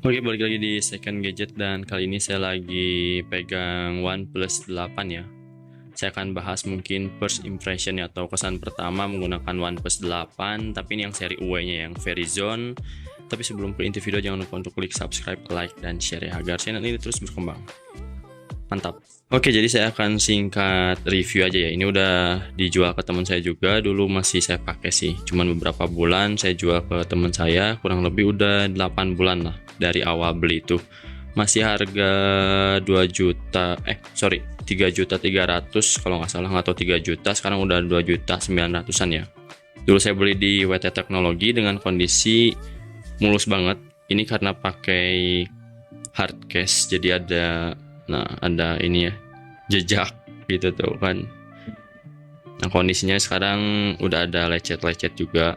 Oke, balik lagi di Second Gadget dan kali ini saya lagi pegang OnePlus 8 ya. Saya akan bahas mungkin first impression ya, atau kesan pertama menggunakan OnePlus 8, tapi ini yang seri UE-nya yang Verizon. Tapi sebelum ke inti video jangan lupa untuk klik subscribe, like, dan share ya agar channel ini terus berkembang. Mantap. Oke, jadi saya akan singkat review aja ya. Ini udah dijual ke teman saya juga. Dulu masih saya pakai sih. Cuman beberapa bulan saya jual ke teman saya. Kurang lebih udah 8 bulan lah dari awal beli itu. Masih harga 2 juta, 3 juta 300 kalau nggak salah, atau 3 juta. Sekarang udah 2 juta 900-an ya. Dulu saya beli di WT Teknologi dengan kondisi mulus banget. Ini karena pakai hard case, jadi ada ini ya, jejak gitu tuh kan. Nah, kondisinya sekarang udah ada lecet-lecet juga.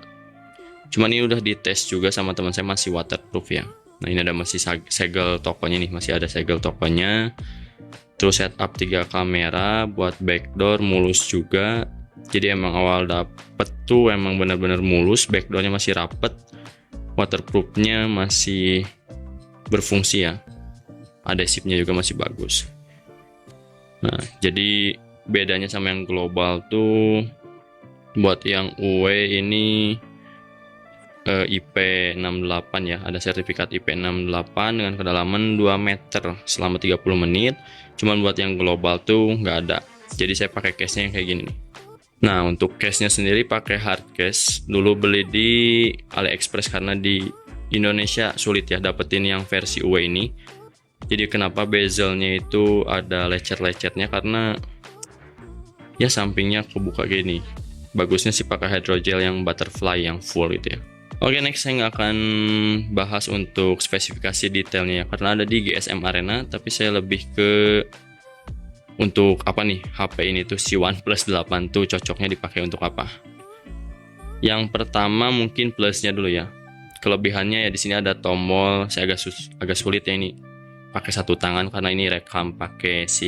Cuman ini udah dites juga sama teman saya, masih waterproof ya. Nah, ini ada masih segel tokonya nih, masih ada segel tokonya. Terus setup 3 kamera buat backdoor mulus juga. Jadi emang awal dapet tuh emang bener-bener mulus, backdoornya masih rapet, waterproofnya masih berfungsi ya. Adhesifnya juga masih bagus. Nah, jadi bedanya sama yang global tuh, buat yang UE ini IP68 ya, ada sertifikat IP68 dengan kedalaman 2 meter selama 30 menit. Cuman buat yang global tuh nggak ada. Jadi saya pakai case-nya yang kayak gini nih. Nah, untuk case-nya sendiri pakai hard case. Dulu beli di AliExpress karena di Indonesia sulit ya dapetin yang versi UE ini. Jadi kenapa bezelnya itu ada lecet-lecetnya, karena ya sampingnya kebuka gini. Bagusnya sih pakai hydrogel yang butterfly yang full gitu ya. Oke, next saya nggak akan bahas untuk spesifikasi detailnya ya, karena ada di GSM Arena, tapi saya lebih ke untuk apa nih, HP ini tuh si OnePlus 8 tuh cocoknya dipakai untuk apa. Yang pertama mungkin plusnya dulu ya. Kelebihannya ya di sini ada tombol, saya agak sulit ya ini pakai satu tangan karena ini rekam pakai si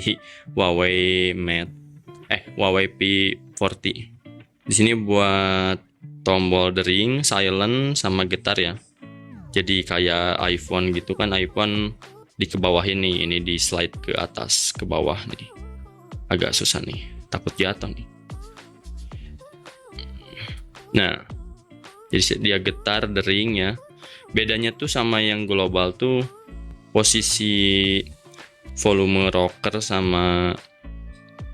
Huawei P40. Di sini buat tombol dering, silent, sama getar ya. Jadi kayak iPhone gitu kan, iPhone di kebawahin nih, ini di slide ke atas ke bawah nih. Agak susah nih, takut jatuh nih. Nah, jadi dia getar, dering ya. Bedanya tuh sama yang global tuh posisi volume rocker sama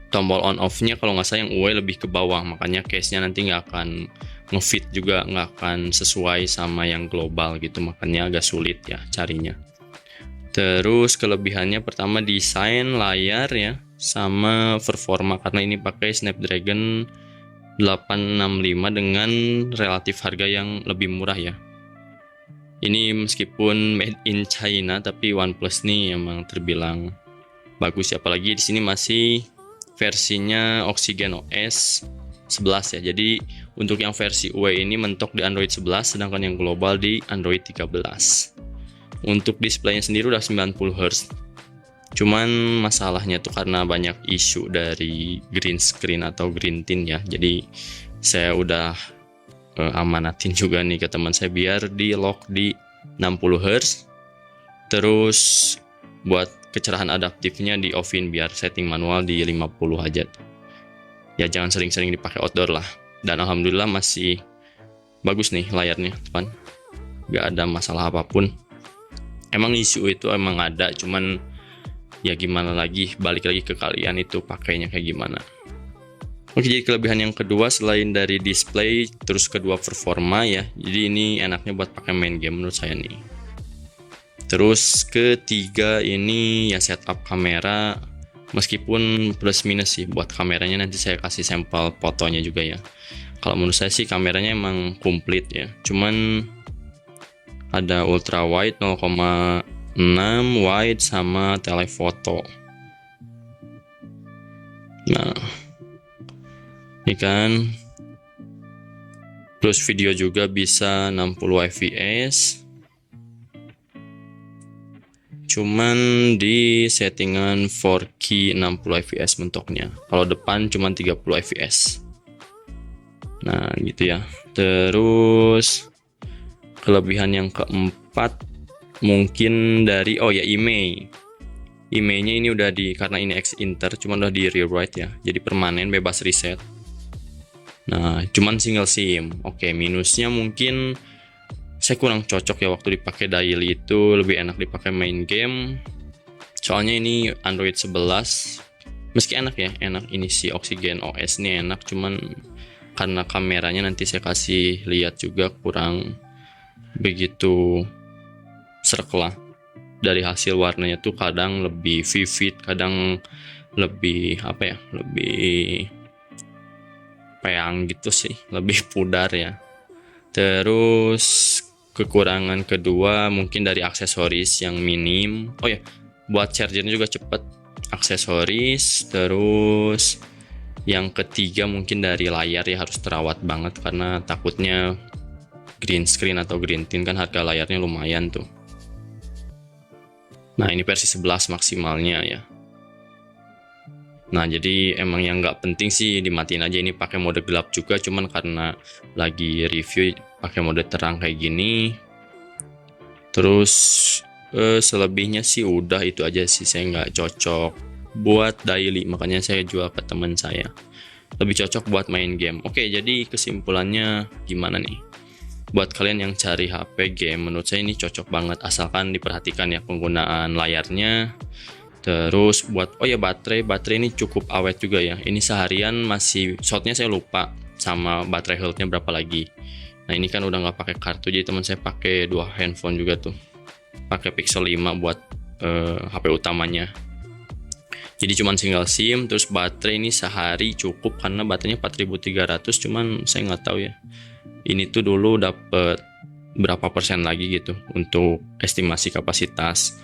tombol on off-nya kalau nggak salah yang UE lebih ke bawah, makanya case-nya nanti nggak akan ngefit juga, nggak akan sesuai sama yang global gitu, makanya agak sulit ya carinya. Terus kelebihannya pertama desain layar ya, sama performa karena ini pakai Snapdragon 865 dengan relatif harga yang lebih murah ya. Ini meskipun made in China, tapi OnePlus nih emang terbilang bagus ya. Apalagi di sini masih versinya Oxygen OS 11 ya. Jadi untuk yang versi UE ini mentok di Android 11, sedangkan yang global di Android 13. Untuk displaynya sendiri udah 90 Hz. Cuman masalahnya tuh karena banyak isu dari green screen atau green tint ya. Jadi saya udah amanatin juga nih ke teman saya biar di lock di 60 Hz. Terus buat kecerahan adaptifnya di offin biar setting manual di 50 aja. Ya jangan sering-sering dipakai outdoor lah. Dan alhamdulillah masih bagus nih layarnya teman. Gak ada masalah apapun. Emang isu itu emang ada, cuman ya gimana lagi, balik lagi ke kalian itu pakainya kayak gimana. Oke, jadi kelebihan yang kedua selain dari display, terus kedua performa ya. Jadi ini enaknya buat pakai main game menurut saya nih. Terus ketiga ini ya setup kamera, meskipun plus minus sih buat kameranya, nanti saya kasih sampel fotonya juga ya. Kalau menurut saya sih kameranya emang komplit ya. Cuman ada ultra wide 0,6 wide sama telephoto. Nah, ini kan plus video juga bisa 60 fps, cuman di settingan 4K 60 fps mentoknya, kalau depan cuman 30 fps. Nah gitu ya. Terus kelebihan yang keempat mungkin dari IMEI-nya ini udah karena ini X Inter cuma udah di rewrite ya, jadi permanen bebas reset. Nah, cuman single SIM. Oke, minusnya mungkin saya kurang cocok ya waktu dipakai daily, itu lebih enak dipakai main game. Soalnya ini Android 11. Meski enak ya, enak ini si Oxygen OS ini enak, cuman karena kameranya nanti saya kasih lihat juga kurang begitu serk lah. Dari hasil warnanya tuh kadang lebih vivid, kadang lebih lebih peang gitu sih, lebih pudar ya. Terus kekurangan kedua mungkin dari aksesoris yang minim. Oh ya, buat chargernya juga cepet, aksesoris. Terus yang ketiga mungkin dari layar ya, harus terawat banget karena takutnya green screen atau green tint, kan harga layarnya lumayan tuh. Nah, ini versi 11 maksimalnya ya. Nah, jadi emang yang nggak penting sih dimatiin aja, ini pakai mode gelap juga, cuman karena lagi review pakai mode terang kayak gini. Terus selebihnya sih udah itu aja sih, saya nggak cocok buat daily, makanya saya jual ke teman saya. Lebih cocok buat main game. Oke, jadi kesimpulannya gimana nih? Buat kalian yang cari HP game, menurut saya ini cocok banget, asalkan diperhatikan ya penggunaan layarnya. Terus buat baterai ini cukup awet juga ya. Ini seharian masih, shotnya saya lupa sama baterai health-nya berapa lagi. Nah, ini kan udah nggak pakai kartu, jadi teman saya pakai 2 handphone juga tuh. Pakai Pixel 5 buat HP utamanya. Jadi cuman single SIM. Terus baterai ini sehari cukup karena baterainya 4300, cuman saya nggak tahu ya. Ini tuh dulu dapet berapa persen lagi gitu untuk estimasi kapasitas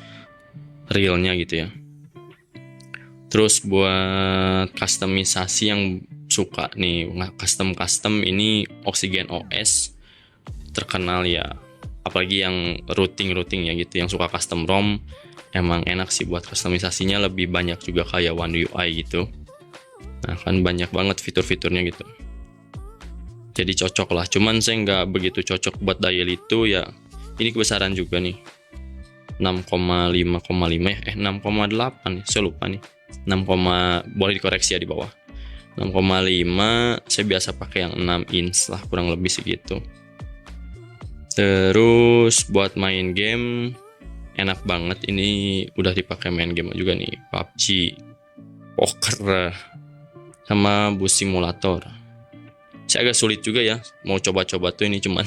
realnya gitu ya. Terus buat customisasi yang suka nih custom ini Oxygen OS terkenal ya, apalagi yang routing ya gitu, yang suka custom ROM emang enak sih buat customisasinya, lebih banyak juga kayak One UI gitu. Nah, kan banyak banget fitur-fiturnya gitu, jadi cocok lah. Cuman saya nggak begitu cocok buat daily itu ya, ini kebesaran juga nih 6,5,5 ya, 6,8 ya, saya lupa nih. 6, boleh dikoreksi ya di bawah. 6,5, saya biasa pakai yang 6 inch lah, kurang lebih segitu. Terus buat main game enak banget, ini udah dipakai main game juga nih, PUBG, poker, sama bus simulator. Saya agak sulit juga ya mau coba-coba tuh, ini cuman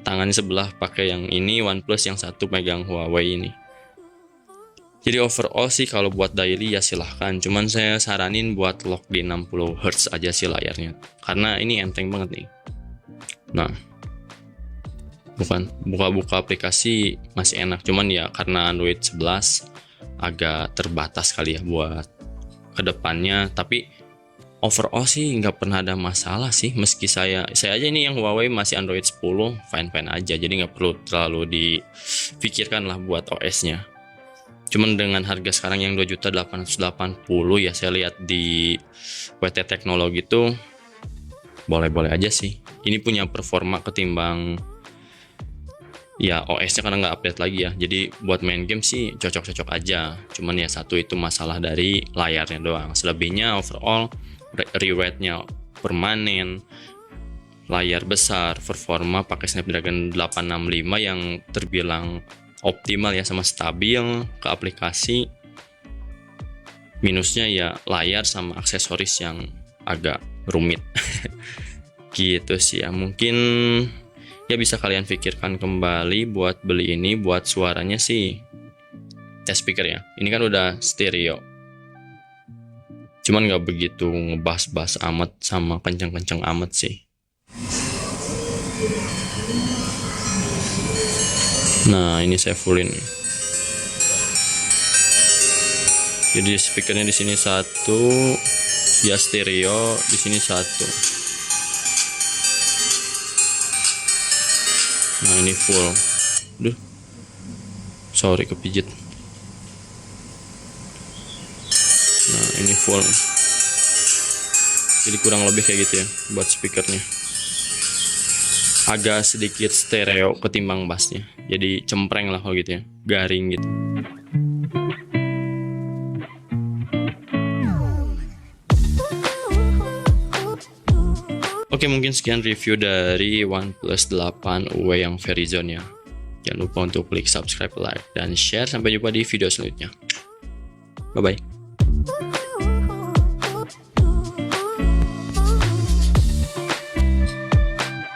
tangan sebelah pakai yang ini OnePlus, yang satu pegang Huawei ini. Jadi overall sih kalau buat daily ya silahkan, cuman saya saranin buat lock di 60 Hz aja sih layarnya, karena ini enteng banget nih. Nah, buka aplikasi masih enak, cuman ya karena Android 11 agak terbatas kali ya buat kedepannya. Tapi overall sih nggak pernah ada masalah sih, meski saya aja ini yang Huawei masih Android 10 fine aja, jadi nggak perlu terlalu dipikirkan lah buat OS-nya. Cuman dengan harga sekarang yang 2.880 ya, saya lihat di WT Teknologi tuh boleh-boleh aja sih. Ini punya performa ketimbang ya OS-nya karena nggak update lagi ya. Jadi buat main game sih cocok-cocok aja. Cuman ya satu itu masalah dari layarnya doang. Selebihnya overall rewrite-nya permanen, layar besar, performa pakai Snapdragon 865 yang terbilang optimal ya, sama stabil ke aplikasi. Minusnya ya layar sama aksesoris yang agak rumit. Gitu sih ya, mungkin ya bisa kalian pikirkan kembali buat beli ini. Buat suaranya sih test speaker ya, ini kan udah stereo, cuman nggak begitu ngebas-bas amat sama kenceng-kenceng amat sih. Nah, ini saya fullin. Jadi speakernya di sini satu, ya stereo, di sini satu. Nah, ini full. Duh, sorry kepijit. Nah, ini full. Jadi kurang lebih kayak gitu ya buat speakernya. Agak sedikit stereo ketimbang bassnya. jadi cempreng lah kalau gitu ya, garing gitu. Oke, mungkin sekian review dari OnePlus 8 UE yang Verizon ya. Jangan lupa untuk klik subscribe, like, dan share. Sampai jumpa di video selanjutnya. Bye-bye.